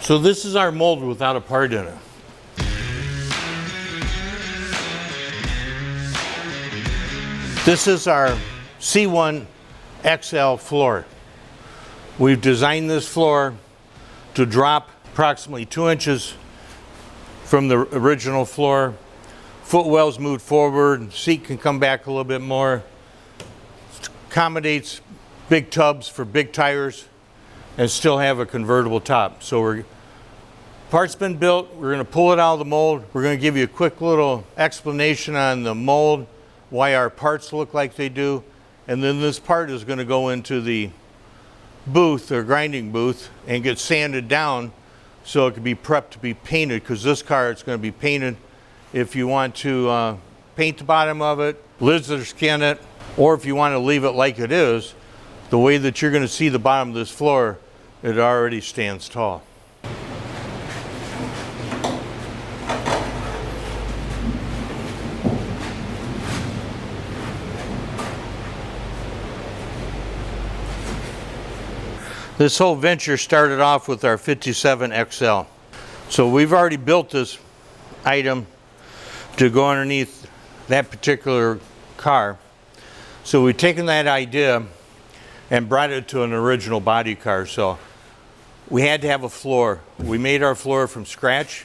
So this is our mold without a part in it. This is our C1 XL floor. We've designed this floor to drop approximately 2 inches from the original floor. Footwell's moved forward, seat can come back a little bit more. Accommodates big tubs for big tires and still have a convertible top. So part's been built, we're gonna pull it out of the mold. We're gonna give you a quick little explanation on the mold, why our parts look like they do. And then this part is gonna go into the booth or grinding booth and get sanded down so it can be prepped to be painted, because this car it's going to be painted. If you want to paint the bottom of it, lizard skin it, or if you want to leave it like it is, the way that you're going to see the bottom of this floor, it already stands tall. This whole venture started off with our 57 XL. So we've already built this item to go underneath that particular car. So we've taken that idea and brought it to an original body car. So we had to have a floor. We made our floor from scratch.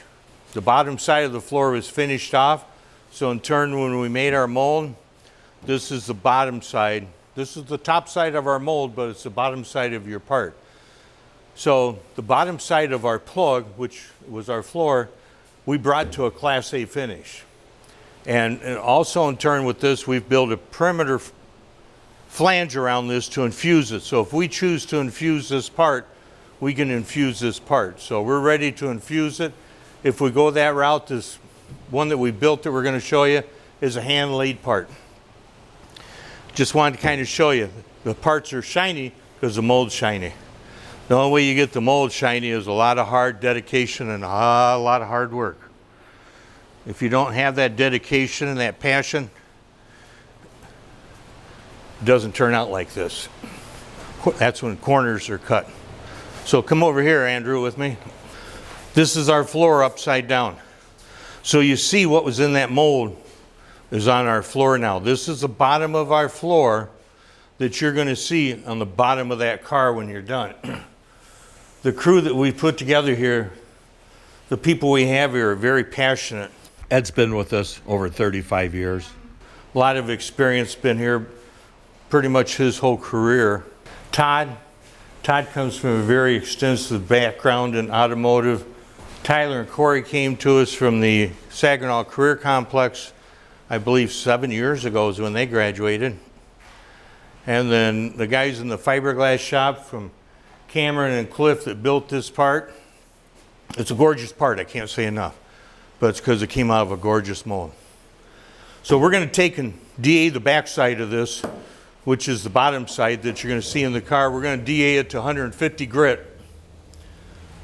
The bottom side of the floor was finished off. So in turn, when we made our mold, this is the bottom side. This is the top side of our mold, but it's the bottom side of your part. So the bottom side of our plug, which was our floor, we brought to a Class A finish. And also in turn with this, we've built a perimeter flange around this to infuse it. So if we choose to infuse this part, we can infuse this part. So we're ready to infuse it. If we go that route, this one that we built that we're going to show you is a hand laid part. Just wanted to kind of show you the parts are shiny because the mold's shiny. The only way you get the mold shiny is a lot of hard dedication and a lot of hard work. If you don't have that dedication and that passion, it doesn't turn out like this. That's when corners are cut. So come over here, Andrew, with me. This is our floor upside down. So you see what was in that mold is on our floor now. This is the bottom of our floor that you're going to see on the bottom of that car when you're done. The crew that we put together here, the people we have here are very passionate. Ed's been with us over 35 years. A lot of experience, been here pretty much his whole career. Todd comes from a very extensive background in automotive. Tyler and Corey came to us from the Saginaw Career Complex, I believe 7 years ago is when they graduated. And then the guys in the fiberglass shop from Cameron and Cliff that built this part. It's a gorgeous part, I can't say enough, but it's because it came out of a gorgeous mold. So we're going to take and DA the back side of this, which is the bottom side that you're going to see in the car. We're going to DA it to 150 grit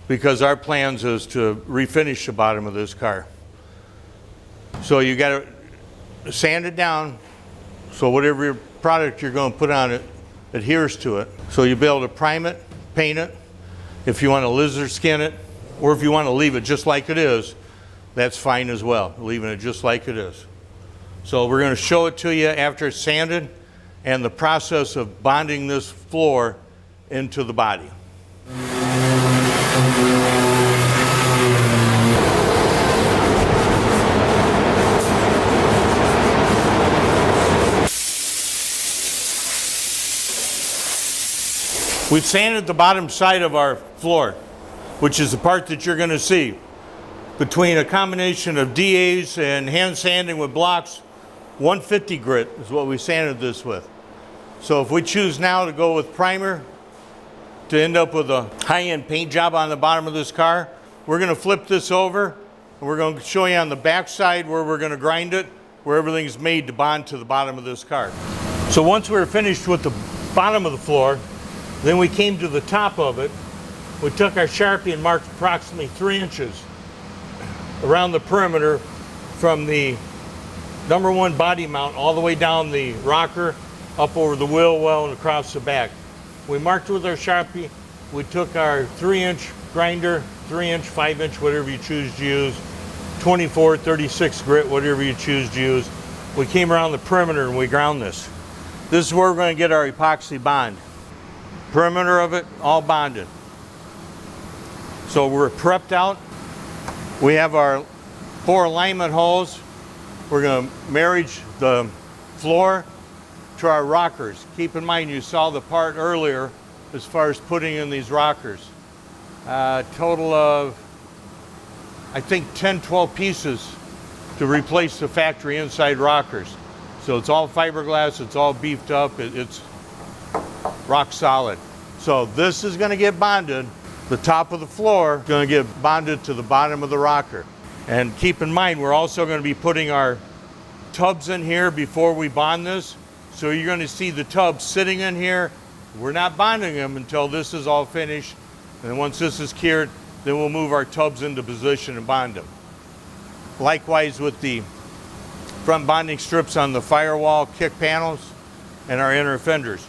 because our plans is to refinish the bottom of this car. So you got to sand it down so whatever product you're going to put on it adheres to it. So you'll be able to prime it, paint it, if you want to lizard skin it, or if you want to leave it just like it is, that's fine as well, leaving it just like it is. So we're going to show it to you after it's sanded and the process of bonding this floor into the body. We've sanded the bottom side of our floor, which is the part that you're going to see. Between a combination of DAs and hand sanding with blocks, 150 grit is what we sanded this with. So if we choose now to go with primer to end up with a high-end paint job on the bottom of this car, we're going to flip this over and we're going to show you on the back side where we're going to grind it, where everything's made to bond to the bottom of this car. So once we're finished with the bottom of the floor, then we came to the top of it. We took our Sharpie and marked approximately 3 inches around the perimeter from the #1 body mount all the way down the rocker, up over the wheel well and across the back. We marked with our Sharpie. We took our 3-inch grinder, 3-inch, 5-inch, whatever you choose to use, 24, 36 grit, whatever you choose to use. We came around the perimeter and we ground this. This is where we're going to get our epoxy bond. Perimeter of it, all bonded. So we're prepped out. We have our 4 alignment holes. We're going to marriage the floor to our rockers. Keep in mind, you saw the part earlier as far as putting in these rockers. Total of, I think, 10, 12 pieces to replace the factory inside rockers. So it's all fiberglass, it's all beefed up, it's rock solid. So this is going to get bonded. The top of the floor is going to get bonded to the bottom of the rocker. And keep in mind, we're also going to be putting our tubs in here before we bond this. So you're going to see the tubs sitting in here. We're not bonding them until this is all finished. And once this is cured, then we'll move our tubs into position and bond them. Likewise with the front bonding strips on the firewall kick panels and our inner fenders.